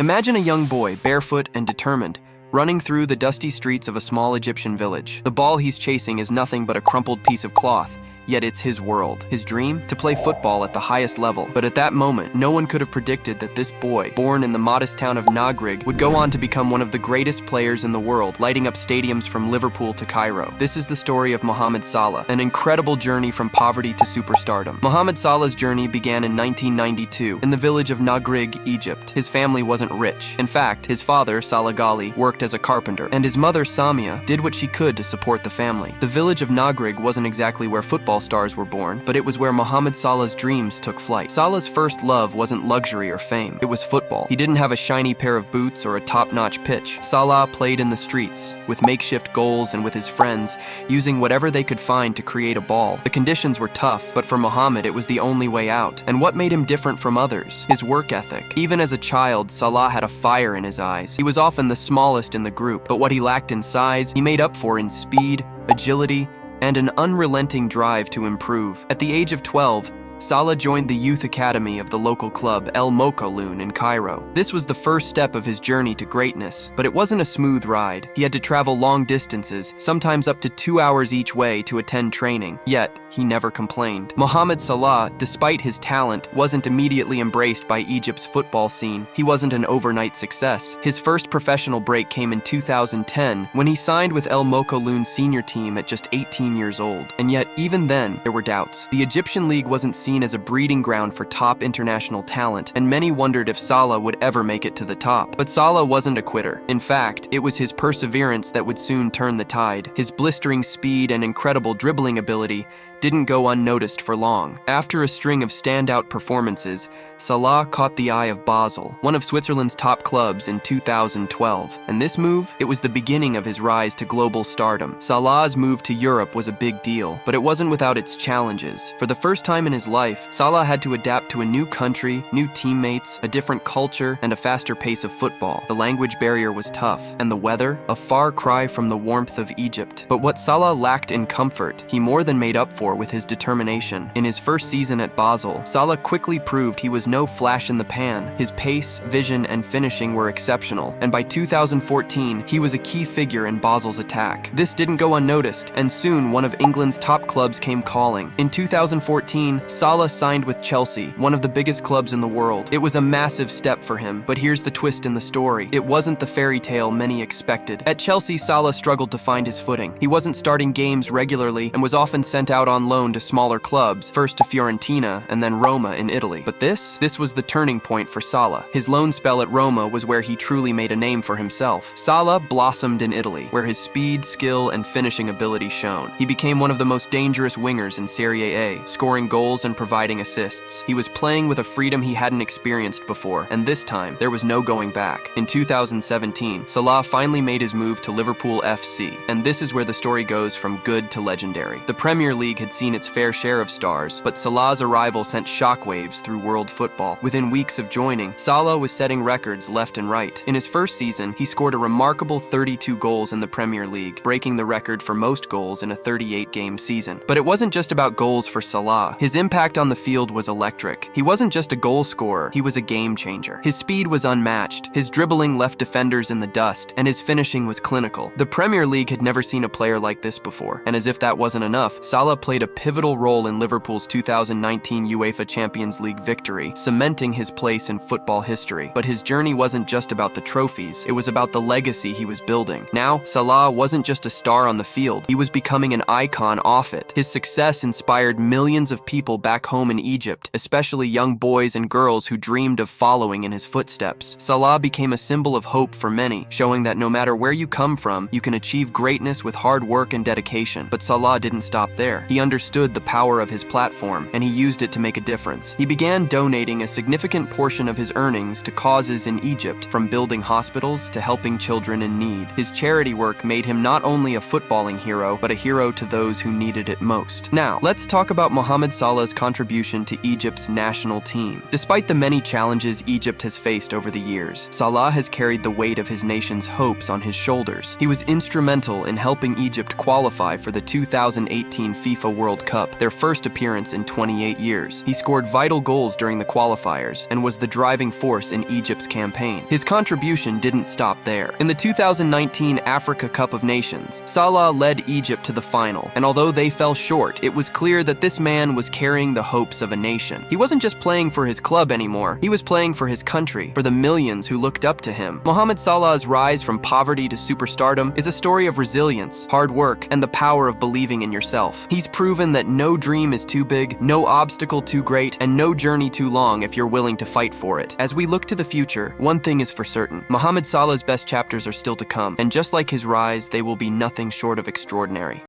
Imagine a young boy, barefoot and determined, running through the dusty streets of a small Egyptian village. The ball he's chasing is nothing but a crumpled piece of cloth, yet it's his world. His dream? To play football at the highest level. But at that moment, no one could have predicted that this boy, born in the modest town of Nagreg, would go on to become one of the greatest players in the world, lighting up stadiums from Liverpool to Cairo. This is the story of Mohamed Salah, an incredible journey from poverty to superstardom. Mohamed Salah's journey began in 1992 in the village of Nagreg, Egypt. His family wasn't rich. In fact, his father, Salah Ghali, worked as a carpenter, and his mother, Samia, did what she could to support the family. The village of Nagreg wasn't exactly where football stars were born, but it was where Mohamed Salah's dreams took flight. Salah's first love wasn't luxury or fame. It was football. He didn't have a shiny pair of boots or a top-notch pitch. Salah played in the streets, with makeshift goals and with his friends, using whatever they could find to create a ball. The conditions were tough, but for Mohamed, it was the only way out. And what made him different from others? His work ethic. Even as a child, Salah had a fire in his eyes. He was often the smallest in the group, but what he lacked in size, he made up for in speed, agility, and an unrelenting drive to improve. At the age of 12, Salah joined the youth academy of the local club El Mokhaloun in Cairo. This was the first step of his journey to greatness, but it wasn't a smooth ride. He had to travel long distances, sometimes up to 2 hours each way to attend training. Yet, he never complained. Mohamed Salah, despite his talent, wasn't immediately embraced by Egypt's football scene. He wasn't an overnight success. His first professional break came in 2010 when he signed with El Mokhaloun's senior team at just 18 years old. And yet, even then, there were doubts. The Egyptian league wasn't seen as a breeding ground for top international talent, and many wondered if Salah would ever make it to the top. But Salah wasn't a quitter. In fact, it was his perseverance that would soon turn the tide. His blistering speed and incredible dribbling ability didn't go unnoticed for long. After a string of standout performances, Salah caught the eye of Basel, one of Switzerland's top clubs, in 2012. And this move, it was the beginning of his rise to global stardom. Salah's move to Europe was a big deal, but it wasn't without its challenges. For the first time in his life, Salah had to adapt to a new country, new teammates, a different culture, and a faster pace of football. The language barrier was tough, and the weather, a far cry from the warmth of Egypt. But what Salah lacked in comfort, he more than made up for with his determination. In his first season at Basel, Salah quickly proved he was no flash in the pan. His pace, vision, and finishing were exceptional, and by 2014, he was a key figure in Basel's attack. This didn't go unnoticed, and soon one of England's top clubs came calling. In 2014, Salah signed with Chelsea, one of the biggest clubs in the world. It was a massive step for him, but here's the twist in the story. It wasn't the fairy tale many expected. At Chelsea, Salah struggled to find his footing. He wasn't starting games regularly and was often sent out on loan to smaller clubs, first to Fiorentina and then Roma in Italy. But this was the turning point for Salah. His loan spell at Roma was where he truly made a name for himself. Salah blossomed in Italy, where his speed, skill, and finishing ability shone. He became one of the most dangerous wingers in Serie A, scoring goals and providing assists. He was playing with a freedom he hadn't experienced before, and this time, there was no going back. In 2017, Salah finally made his move to Liverpool FC, and this is where the story goes from good to legendary. The Premier League had seen its fair share of stars, but Salah's arrival sent shockwaves through world football. Within weeks of joining, Salah was setting records left and right. In his first season, he scored a remarkable 32 goals in the Premier League, breaking the record for most goals in a 38-game season. But it wasn't just about goals for Salah. His impact on the field was electric. He wasn't just a goal scorer, he was a game changer. His speed was unmatched, his dribbling left defenders in the dust, and his finishing was clinical. The Premier League had never seen a player like this before, and as if that wasn't enough, Salah played a pivotal role in Liverpool's 2019 UEFA Champions League victory, cementing his place in football history. But his journey wasn't just about the trophies, it was about the legacy he was building. Now, Salah wasn't just a star on the field, he was becoming an icon off it. His success inspired millions of people back home in Egypt, especially young boys and girls who dreamed of following in his footsteps. Salah became a symbol of hope for many, showing that no matter where you come from, you can achieve greatness with hard work and dedication. But Salah didn't stop there. He understood the power of his platform, and he used it to make a difference. He began donating a significant portion of his earnings to causes in Egypt, from building hospitals to helping children in need. His charity work made him not only a footballing hero, but a hero to those who needed it most. Now, let's talk about Mohamed Salah's contribution to Egypt's national team. Despite the many challenges Egypt has faced over the years, Salah has carried the weight of his nation's hopes on his shoulders. He was instrumental in helping Egypt qualify for the 2018 FIFA FIFA World Cup, their first appearance in 28 years. He scored vital goals during the qualifiers and was the driving force in Egypt's campaign. His contribution didn't stop there. In the 2019 Africa Cup of Nations, Salah led Egypt to the final, and although they fell short, it was clear that this man was carrying the hopes of a nation. He wasn't just playing for his club anymore, he was playing for his country, for the millions who looked up to him. Mohamed Salah's rise from poverty to superstardom is a story of resilience, hard work, and the power of believing in yourself. He's proven that no dream is too big, no obstacle too great, and no journey too long if you're willing to fight for it. As we look to the future, one thing is for certain. Mohamed Salah's best chapters are still to come, and just like his rise, they will be nothing short of extraordinary.